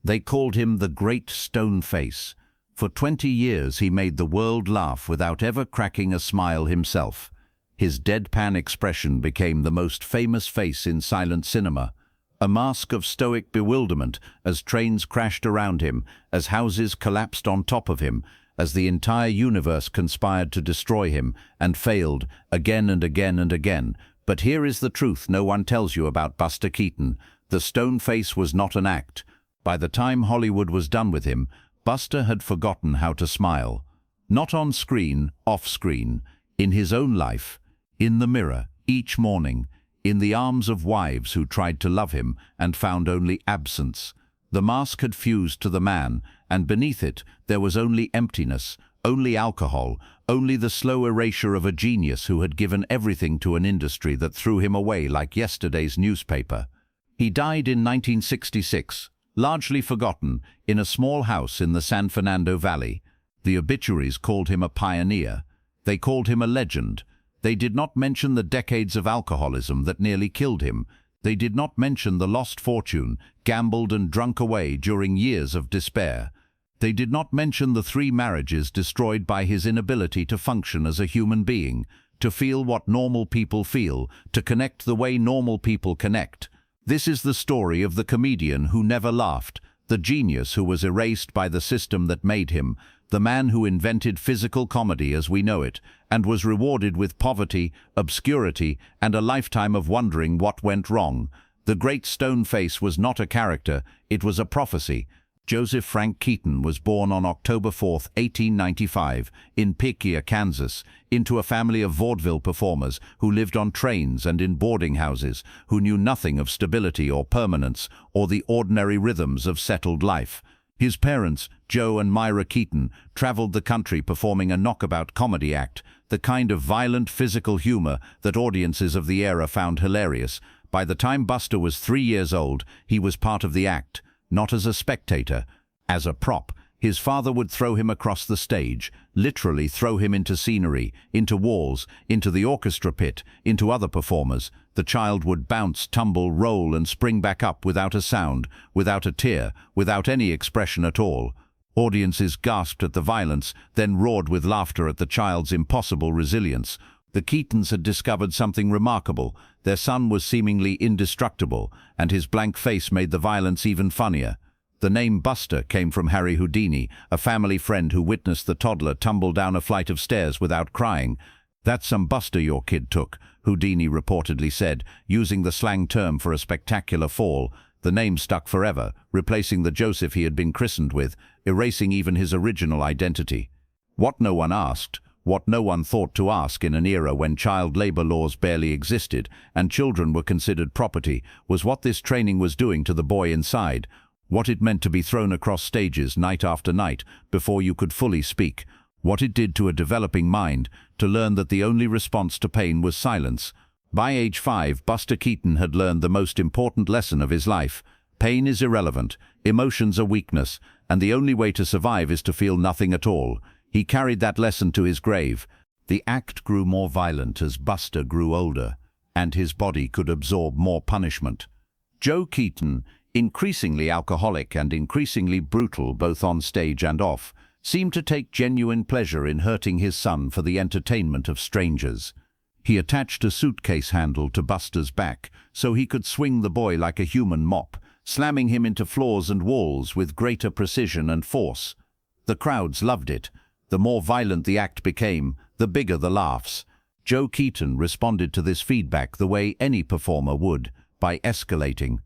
They called him the Great Stone Face. For 20 years he made the world laugh without ever cracking a smile himself. His deadpan expression became the most famous face in silent cinema, a mask of stoic bewilderment as trains crashed around him, as houses collapsed on top of him, as the entire universe conspired to destroy him and failed again and again and again. But here is the truth no one tells you about Buster Keaton. The stone face was not an act. By the time Hollywood was done with him, Buster had forgotten how to smile. Not on screen, off screen, in his own life, in the mirror, each morning, in the arms of wives who tried to love him and found only absence. The mask had fused to the man, and beneath it there was only emptiness, only alcohol, only the slow erasure of a genius who had given everything to an industry that threw him away like yesterday's newspaper. He died in 1966, largely forgotten, in a small house in the San Fernando Valley. The obituaries called him a pioneer. They called him a legend. They did not mention the decades of alcoholism that nearly killed him. They did not mention the lost fortune, gambled and drunk away during years of despair. They did not mention the 3 marriages destroyed by his inability to function as a human being, to feel what normal people feel, to connect the way normal people connect. This is the story of the comedian who never laughed, the genius who was erased by the system that made him, the man who invented physical comedy as we know it, and was rewarded with poverty, obscurity, and a lifetime of wondering what went wrong. The Great Stone Face was not a character, it was a prophecy. Joseph Frank Keaton was born on October 4, 1895, in Piquia, Kansas, into a family of vaudeville performers who lived on trains and in boarding houses, who knew nothing of stability or permanence or the ordinary rhythms of settled life. His parents, Joe and Myra Keaton, traveled the country performing a knockabout comedy act, the kind of violent physical humor that audiences of the era found hilarious. By the time Buster was 3 years old, he was part of the act. Not as a spectator, as a prop. His father would throw him across the stage, literally throw him into scenery, into walls, into the orchestra pit, into other performers. The child would bounce, tumble, roll and spring back up without a sound, without a tear, without any expression at all. Audiences gasped at the violence, then roared with laughter at the child's impossible resilience. The Keatons had discovered something remarkable. Their son was seemingly indestructible, and his blank face made the violence even funnier. The name Buster came from Harry Houdini, a family friend who witnessed the toddler tumble down a flight of stairs without crying. "That's some Buster your kid took," Houdini reportedly said, using the slang term for a spectacular fall. The name stuck forever, replacing the Joseph he had been christened with, erasing even his original identity. What no one asked, what no one thought to ask in an era when child labor laws barely existed and children were considered property, was what this training was doing to the boy inside, what it meant to be thrown across stages night after night before you could fully speak, what it did to a developing mind to learn that the only response to pain was silence. By age 5, Buster Keaton had learned the most important lesson of his life. Pain is irrelevant, emotions are weakness, and the only way to survive is to feel nothing at all. He carried that lesson to his grave. The act grew more violent as Buster grew older, and his body could absorb more punishment. Joe Keaton, increasingly alcoholic and increasingly brutal both on stage and off, seemed to take genuine pleasure in hurting his son for the entertainment of strangers. He attached a suitcase handle to Buster's back so he could swing the boy like a human mop, slamming him into floors and walls with greater precision and force. The crowds loved it. The more violent the act became, the bigger the laughs. Joe Keaton responded to this feedback the way any performer would, by escalating,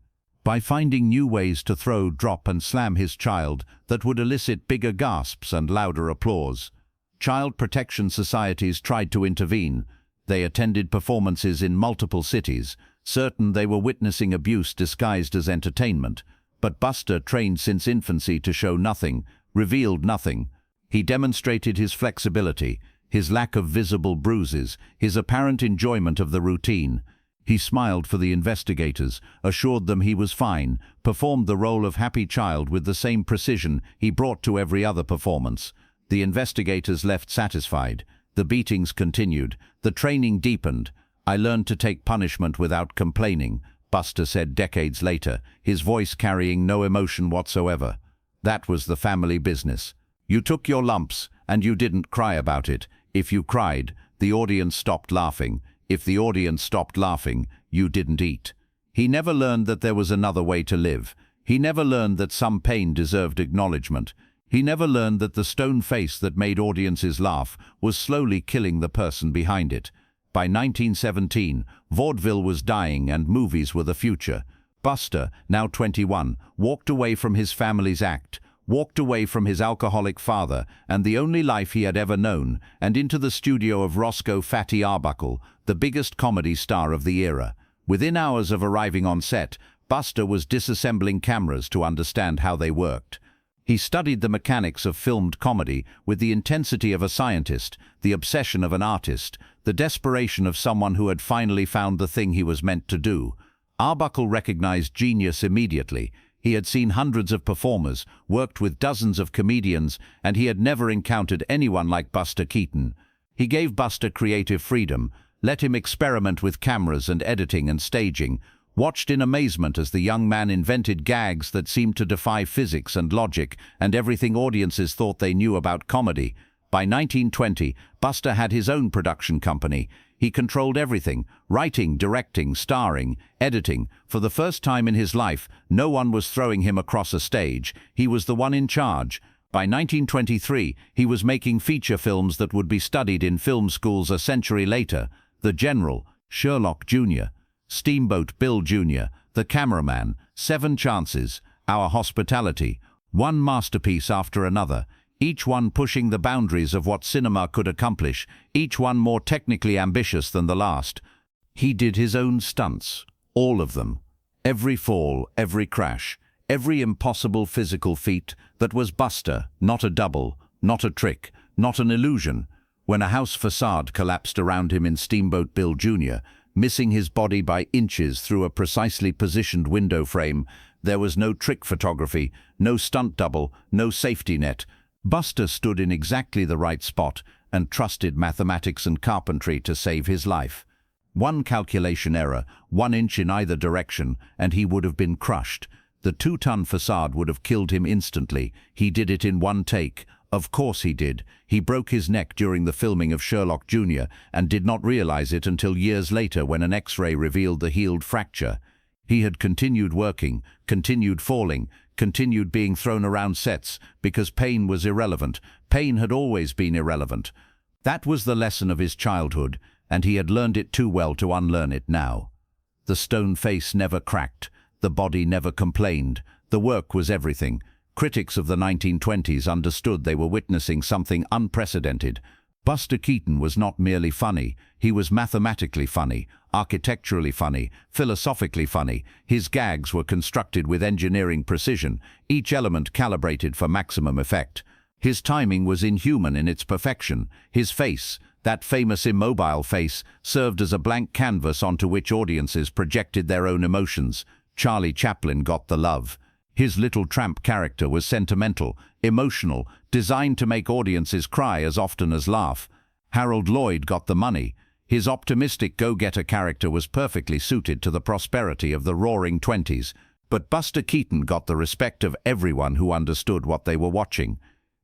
by finding new ways to throw, drop and slam his child that would elicit bigger gasps and louder applause. Child protection societies tried to intervene. They attended performances in multiple cities, certain they were witnessing abuse disguised as entertainment. But Buster, trained since infancy to show nothing, revealed nothing. He demonstrated his flexibility, his lack of visible bruises, his apparent enjoyment of the routine. He smiled for the investigators, assured them he was fine, performed the role of happy child with the same precision he brought to every other performance. The investigators left satisfied. The beatings continued. The training deepened. "I learned to take punishment without complaining," Buster said decades later, his voice carrying no emotion whatsoever. "That was the family business. You took your lumps, and you didn't cry about it. If you cried, the audience stopped laughing. If the audience stopped laughing, you didn't eat." He never learned that there was another way to live. He never learned that some pain deserved acknowledgement. He never learned that the stone face that made audiences laugh was slowly killing the person behind it. By 1917, vaudeville was dying and movies were the future. Buster, now 21, walked away from his family's act, walked away from his alcoholic father and the only life he had ever known, and into the studio of Roscoe "Fatty" Arbuckle, the biggest comedy star of the era. Within hours of arriving on set, Buster was disassembling cameras to understand how they worked. He studied the mechanics of filmed comedy with the intensity of a scientist, the obsession of an artist, the desperation of someone who had finally found the thing he was meant to do. Arbuckle recognized genius immediately. He had seen hundreds of performers, worked with dozens of comedians, and he had never encountered anyone like Buster Keaton. He gave Buster creative freedom, let him experiment with cameras and editing and staging, watched in amazement as the young man invented gags that seemed to defy physics and logic and everything audiences thought they knew about comedy. By 1920, Buster had his own production company. He controlled everything: writing, directing, starring, editing. For the first time in his life, no one was throwing him across a stage. He was the one in charge. By 1923, he was making feature films that would be studied in film schools a century later. The General, Sherlock Jr., Steamboat Bill Jr., The Cameraman, Seven Chances, Our Hospitality, one masterpiece after another, each one pushing the boundaries of what cinema could accomplish, each one more technically ambitious than the last. He did his own stunts, all of them. Every fall, every crash, every impossible physical feat that was Buster, not a double, not a trick, not an illusion. When a house facade collapsed around him in Steamboat Bill Jr., missing his body by inches through a precisely positioned window frame, there was no trick photography, no stunt double, no safety net. Buster stood in exactly the right spot and trusted mathematics and carpentry to save his life. One calculation error, 1 inch in either direction, and he would have been crushed. The 2-ton facade would have killed him instantly. He did it in one take. Of course he did. He broke his neck during the filming of Sherlock Jr. and did not realize it until years later when an X-ray revealed the healed fracture. He had continued working, continued falling, continued being thrown around sets because pain was irrelevant. Pain had always been irrelevant. That was the lesson of his childhood, and he had learned it too well to unlearn it now. The stone face never cracked. The body never complained. The work was everything. Critics of the 1920s understood they were witnessing something unprecedented. Buster Keaton was not merely funny. He was mathematically funny, architecturally funny, philosophically funny. His gags were constructed with engineering precision, each element calibrated for maximum effect. His timing was inhuman in its perfection. His face, that famous immobile face, served as a blank canvas onto which audiences projected their own emotions. Charlie Chaplin got the love. His little tramp character was sentimental, emotional, designed to make audiences cry as often as laugh. Harold Lloyd got the money. His optimistic go-getter character was perfectly suited to the prosperity of the roaring 20s. But Buster Keaton got the respect of everyone who understood what they were watching.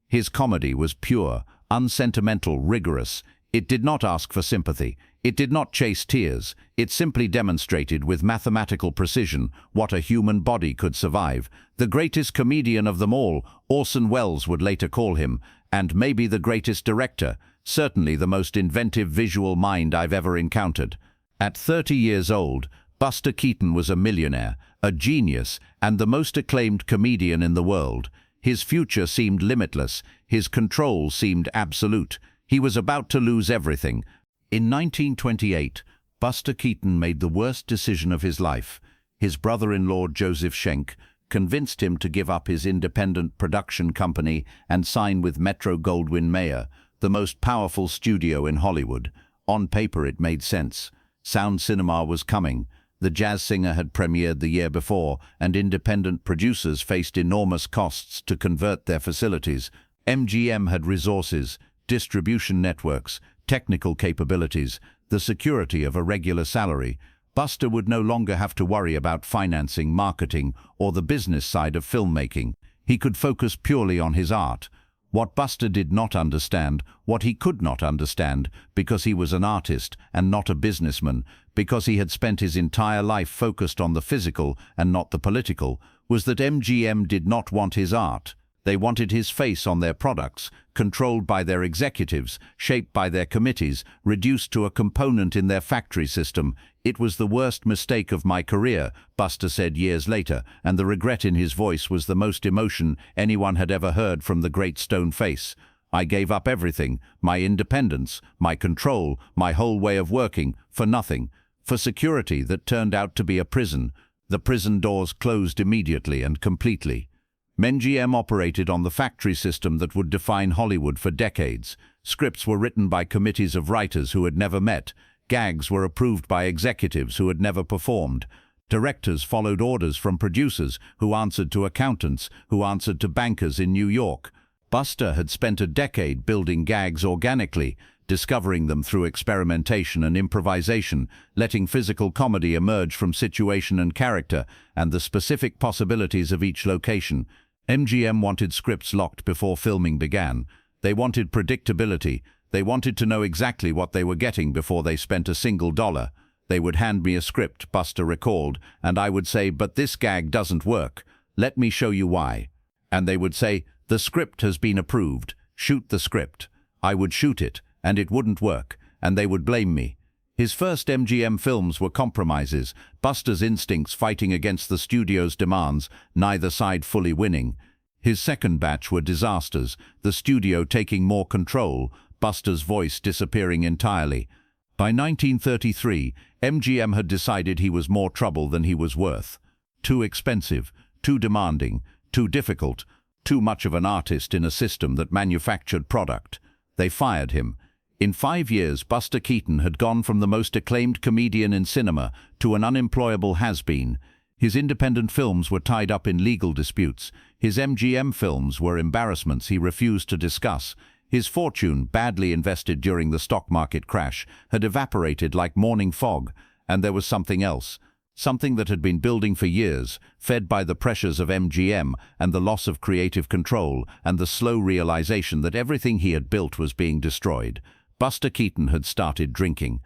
His comedy was pure, unsentimental, rigorous. It did not ask for sympathy. It did not chase tears. It simply demonstrated with mathematical precision what a human body could survive. The greatest comedian of them all, Orson Welles would later call him, and maybe the greatest director, certainly the most inventive visual mind I've ever encountered. At 30 years old, Buster Keaton was a millionaire, a genius, and the most acclaimed comedian in the world. His future seemed limitless. His control seemed absolute. He was about to lose everything. In 1928, Buster Keaton made the worst decision of his life. His brother-in-law, Joseph Schenck, convinced him to give up his independent production company and sign with Metro-Goldwyn-Mayer, the most powerful studio in Hollywood. On paper, it made sense. Sound cinema was coming. The Jazz Singer had premiered the year before, and independent producers faced enormous costs to convert their facilities. MGM had resources, distribution networks, technical capabilities, the security of a regular salary. Buster would no longer have to worry about financing, marketing, or the business side of filmmaking. He could focus purely on his art. What Buster did not understand, what he could not understand, because he was an artist and not a businessman, because he had spent his entire life focused on the physical and not the political, was that MGM did not want his art. They wanted his face on their products, controlled by their executives, shaped by their committees, reduced to a component in their factory system. "It was the worst mistake of my career," Buster said years later, and the regret in his voice was the most emotion anyone had ever heard from the great stone face. "I gave up everything, my independence, my control, my whole way of working, for nothing. For security that turned out to be a prison. The prison doors closed immediately and completely." MGM operated on the factory system that would define Hollywood for decades. Scripts were written by committees of writers who had never met. Gags were approved by executives who had never performed. Directors followed orders from producers who answered to accountants, who answered to bankers in New York. Buster had spent a decade building gags organically, discovering them through experimentation and improvisation, letting physical comedy emerge from situation and character and the specific possibilities of each location. MGM wanted scripts locked before filming began. They wanted predictability. They wanted to know exactly what they were getting before they spent a single dollar. They would hand me a script, Buster recalled, and I would say, "But this gag doesn't work. Let me show you why." And they would say, "The script has been approved. Shoot the script." I would shoot it, and it wouldn't work, and they would blame me. His first MGM films were compromises, Buster's instincts fighting against the studio's demands, neither side fully winning. His second batch were disasters, the studio taking more control, Buster's voice disappearing entirely. By 1933, MGM had decided he was more trouble than he was worth. Too expensive, too demanding, too difficult, too much of an artist in a system that manufactured product. They fired him. In 5 years, Buster Keaton had gone from the most acclaimed comedian in cinema to an unemployable has-been. His independent films were tied up in legal disputes. His MGM films were embarrassments he refused to discuss. His fortune, badly invested during the stock market crash, had evaporated like morning fog. And there was something else. Something that had been building for years, fed by the pressures of MGM and the loss of creative control and the slow realization that everything he had built was being destroyed. Buster Keaton had started drinking.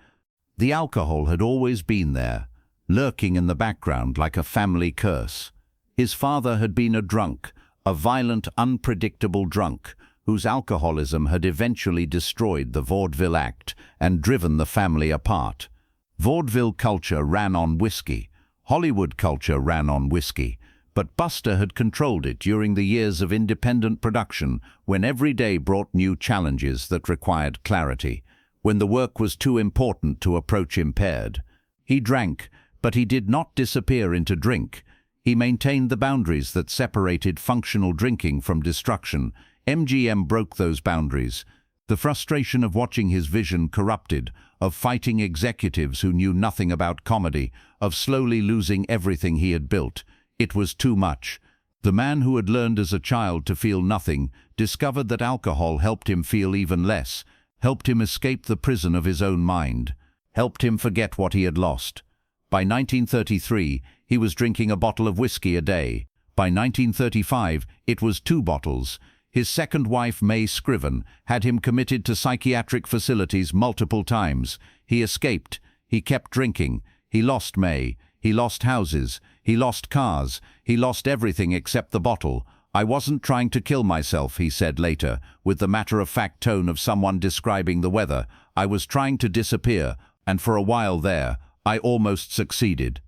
The alcohol had always been there, lurking in the background like a family curse. His father had been a drunk, a violent, unpredictable drunk, whose alcoholism had eventually destroyed the Vaudeville act and driven the family apart. Vaudeville culture ran on whiskey. Hollywood culture ran on whiskey. But Buster had controlled it during the years of independent production, when every day brought new challenges that required clarity, when the work was too important to approach impaired. He drank, but he did not disappear into drink. He maintained the boundaries that separated functional drinking from destruction. MGM broke those boundaries. The frustration of watching his vision corrupted, of fighting executives who knew nothing about comedy, of slowly losing everything he had built. It was too much. The man who had learned as a child to feel nothing discovered that alcohol helped him feel even less, helped him escape the prison of his own mind, helped him forget what he had lost. By 1933, he was drinking a bottle of whiskey a day. By 1935, it was 2 bottles. His second wife, May Scriven, had him committed to psychiatric facilities multiple times. He escaped. He kept drinking. He lost May. He lost houses. He lost cars. He lost everything except the bottle. "I wasn't trying to kill myself," he said later, with the matter-of-fact tone of someone describing the weather. "I was trying to disappear, and for a while there, I almost succeeded."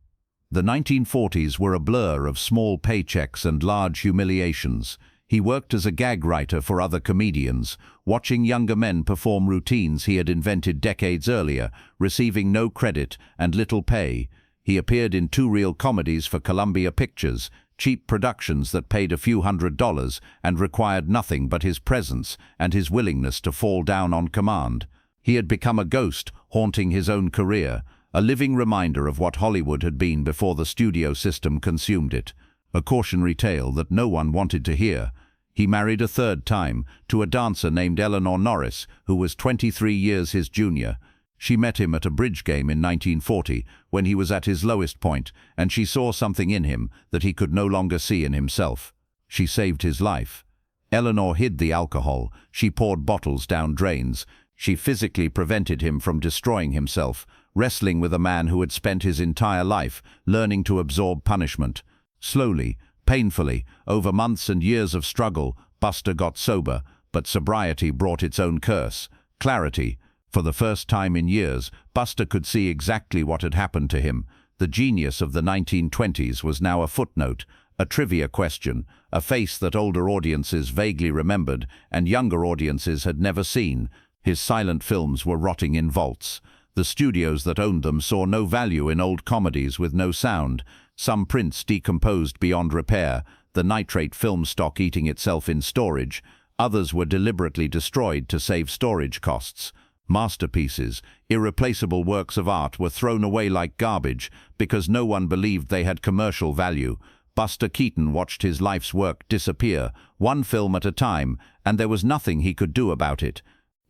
The 1940s were a blur of small paychecks and large humiliations. He worked as a gag writer for other comedians, watching younger men perform routines he had invented decades earlier, receiving no credit and little pay. He appeared in 2 reel comedies for Columbia Pictures, cheap productions that paid a few $100s and required nothing but his presence and his willingness to fall down on command. He had become a ghost, haunting his own career, a living reminder of what Hollywood had been before the studio system consumed it. A cautionary tale that no one wanted to hear. He married a 3rd time, to a dancer named Eleanor Norris, who was 23 years his junior. She met him at a bridge game in 1940 when he was at his lowest point, and she saw something in him that he could no longer see in himself. She saved his life. Eleanor hid the alcohol. She poured bottles down drains. She physically prevented him from destroying himself, wrestling with a man who had spent his entire life learning to absorb punishment. Slowly, painfully, over months and years of struggle, Buster got sober, but sobriety brought its own curse. Clarity. For the first time in years, Buster could see exactly what had happened to him. The genius of the 1920s was now a footnote, a trivia question, a face that older audiences vaguely remembered and younger audiences had never seen. His silent films were rotting in vaults. The studios that owned them saw no value in old comedies with no sound. Some prints decomposed beyond repair, the nitrate film stock eating itself in storage. Others were deliberately destroyed to save storage costs. Masterpieces, irreplaceable works of art were thrown away like garbage because no one believed they had commercial value. Buster Keaton watched his life's work disappear, one film at a time, and there was nothing he could do about it.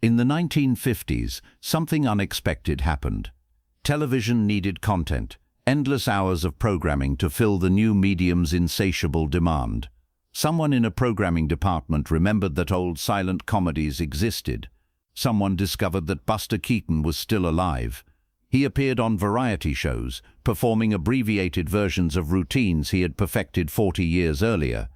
In the 1950s, something unexpected happened. Television needed content, endless hours of programming to fill the new medium's insatiable demand. Someone in a programming department remembered that old silent comedies existed. Someone discovered that Buster Keaton was still alive. He appeared on variety shows, performing abbreviated versions of routines he had perfected 40 years earlier.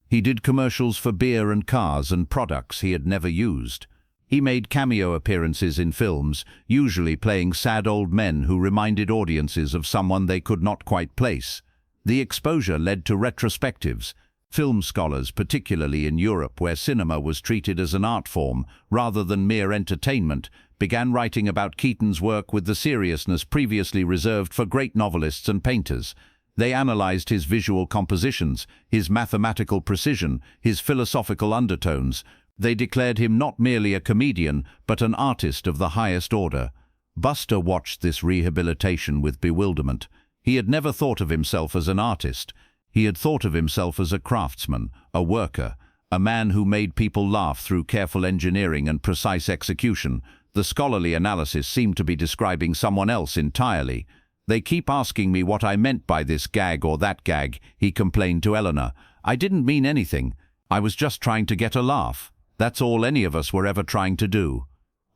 He did commercials for beer and cars and products he had never used. He made cameo appearances in films, usually playing sad old men who reminded audiences of someone they could not quite place. The exposure led to retrospectives. Film scholars, particularly in Europe where cinema was treated as an art form rather than mere entertainment, began writing about Keaton's work with the seriousness previously reserved for great novelists and painters. They analyzed his visual compositions, his mathematical precision, his philosophical undertones. They declared him not merely a comedian, but an artist of the highest order. Buster watched this rehabilitation with bewilderment. He had never thought of himself as an artist. He had thought of himself as a craftsman, a worker, a man who made people laugh through careful engineering and precise execution. The scholarly analysis seemed to be describing someone else entirely. "They keep asking me what I meant by this gag or that gag," he complained to Eleanor. "I didn't mean anything. I was just trying to get a laugh. That's all any of us were ever trying to do."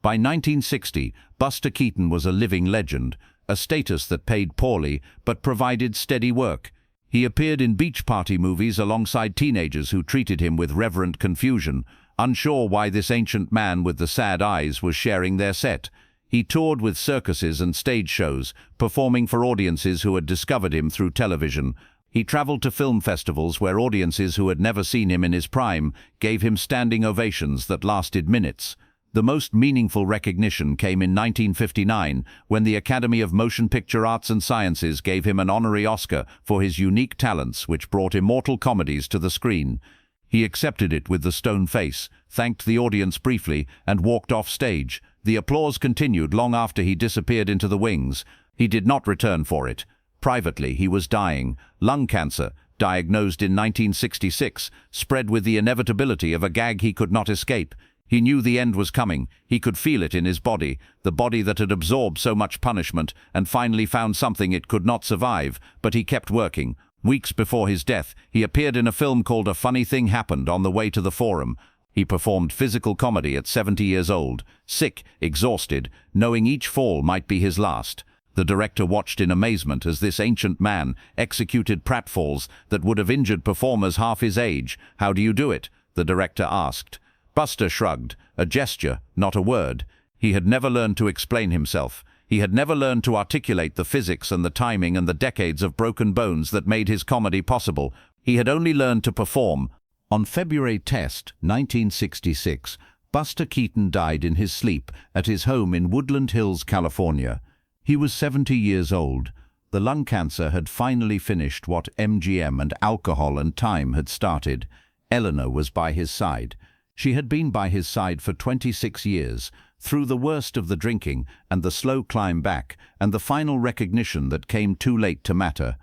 By 1960, Buster Keaton was a living legend, a status that paid poorly but provided steady work. He appeared in beach party movies alongside teenagers who treated him with reverent confusion, unsure why this ancient man with the sad eyes was sharing their set. He toured with circuses and stage shows, performing for audiences who had discovered him through television. He traveled to film festivals where audiences who had never seen him in his prime gave him standing ovations that lasted minutes. The most meaningful recognition came in 1959 when the Academy of Motion Picture Arts and Sciences gave him an honorary Oscar for his unique talents which brought immortal comedies to the screen. He accepted it with the stone face, thanked the audience briefly, and walked off stage. The applause continued long after he disappeared into the wings. He did not return for it. Privately, he was dying. Lung cancer, diagnosed in 1966, spread with the inevitability of a gag he could not escape. He knew the end was coming. He could feel it in his body, the body that had absorbed so much punishment and finally found something it could not survive, but he kept working. Weeks before his death, he appeared in a film called A Funny Thing Happened on the way to the Forum. He performed physical comedy at 70 years old, sick, exhausted, knowing each fall might be his last. The director watched in amazement as this ancient man executed pratfalls that would have injured performers half his age. "How do you do it?" the director asked. Buster shrugged, a gesture, not a word. He had never learned to explain himself. He had never learned to articulate the physics and the timing and the decades of broken bones that made his comedy possible. He had only learned to perform. On February 10, 1966, Buster Keaton died in his sleep at his home in Woodland Hills, California. He was 70 years old. The lung cancer had finally finished what MGM and alcohol and time had started. Eleanor was by his side. She had been by his side for 26 years, through the worst of the drinking and the slow climb back and the final recognition that came too late to matter.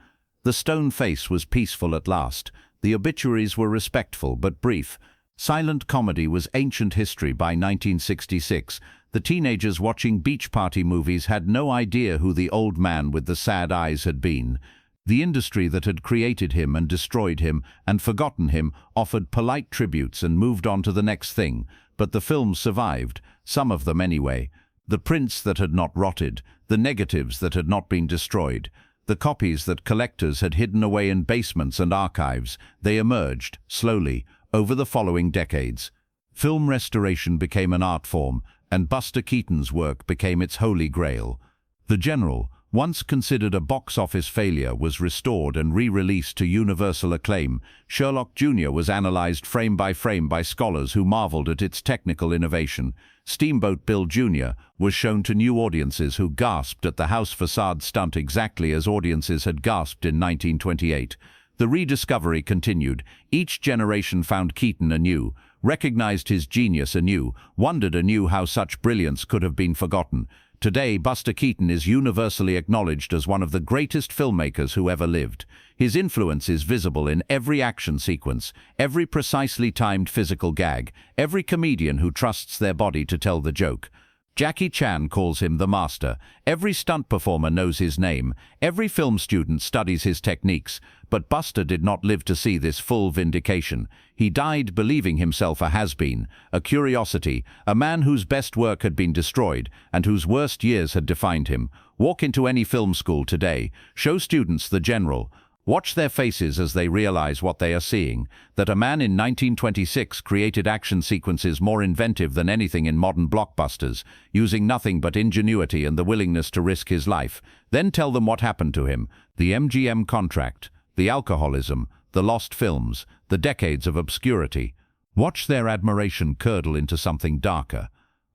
The stone face was peaceful at last. The obituaries were respectful but brief. Silent comedy was ancient history by 1966. the teenagers watching beach party movies had no idea who the old man with the sad eyes had been. The industry that had created him and destroyed him and forgotten him offered polite tributes and moved on to the next thing, but the films survived, some of them anyway. The prints that had not rotted, the negatives that had not been destroyed, the copies that collectors had hidden away in basements and archives, they emerged, slowly, over the following decades. Film restoration became an art form, and Buster Keaton's work became its holy grail. The General, once considered a box office failure, was restored and re-released to universal acclaim. Sherlock Jr. was analyzed frame by scholars who marveled at its technical innovation. Steamboat Bill Jr. was shown to new audiences who gasped at the house facade stunt exactly as audiences had gasped in 1928. The rediscovery continued. Each generation found Keaton anew, recognized his genius anew, wondered anew how such brilliance could have been forgotten. Today, Buster Keaton is universally acknowledged as one of the greatest filmmakers who ever lived. His influence is visible in every action sequence, every precisely timed physical gag, every comedian who trusts their body to tell the joke. Jackie Chan calls him the master. Every stunt performer knows his name. Every film student studies his techniques. But Buster did not live to see this full vindication. He died believing himself a has-been, a curiosity, a man whose best work had been destroyed and whose worst years had defined him. Walk into any film school today, show students The General. Watch their faces as they realize what they are seeing, that a man in 1926 created action sequences more inventive than anything in modern blockbusters, using nothing but ingenuity and the willingness to risk his life. Then tell them what happened to him: the MGM contract, the alcoholism, the lost films, the decades of obscurity. Watch their admiration curdle into something darker.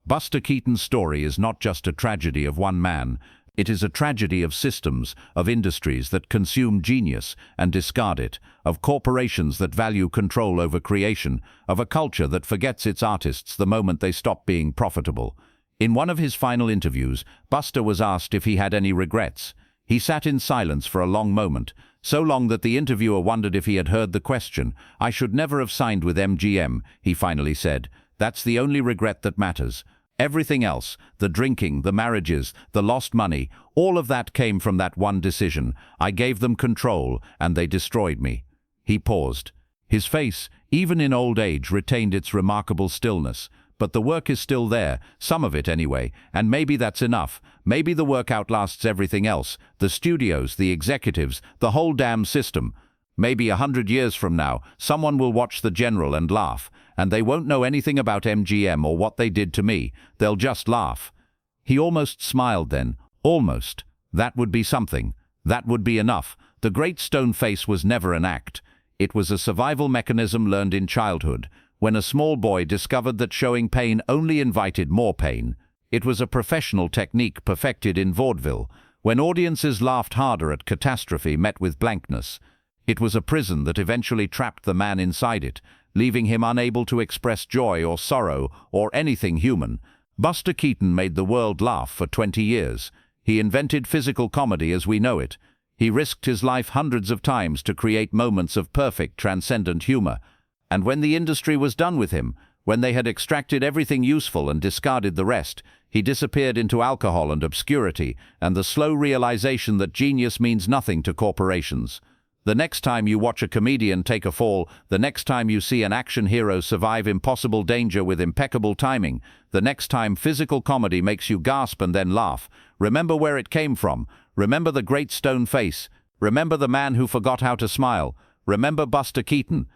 Buster Keaton's story is not just a tragedy of one man. It is a tragedy of systems, of industries that consume genius and discard it, of corporations that value control over creation, of a culture that forgets its artists the moment they stop being profitable. In one of his final interviews, Buster was asked if he had any regrets. He sat in silence for a long moment, so long that the interviewer wondered if he had heard the question. "I should never have signed with MGM," he finally said. "That's the only regret that matters. Everything else, the drinking, the marriages, the lost money, all of that came from that one decision. I gave them control, and they destroyed me." He paused. His face, even in old age, retained its remarkable stillness. But the work is still there, some of it anyway, and maybe that's enough. Maybe the work outlasts everything else, the studios, the executives, the whole damn system. Maybe 100 years from now, someone will watch The General and laugh, and they won't know anything about MGM or what they did to me. They'll just laugh. He almost smiled then. Almost. That would be something. That would be enough. The great stone face was never an act. It was a survival mechanism learned in childhood, when a small boy discovered that showing pain only invited more pain. It was a professional technique perfected in vaudeville, when audiences laughed harder at catastrophe met with blankness. It was a prison that eventually trapped the man inside it, leaving him unable to express joy or sorrow or anything human. Buster Keaton made the world laugh for 20 years. He invented physical comedy as we know it. He risked his life hundreds of times to create moments of perfect, transcendent humor. And when the industry was done with him, when they had extracted everything useful and discarded the rest, he disappeared into alcohol and obscurity and the slow realization that genius means nothing to corporations. The next time you watch a comedian take a fall, the next time you see an action hero survive impossible danger with impeccable timing, the next time physical comedy makes you gasp and then laugh, remember where it came from. Remember the great stone face. Remember the man who forgot how to smile. Remember Buster Keaton.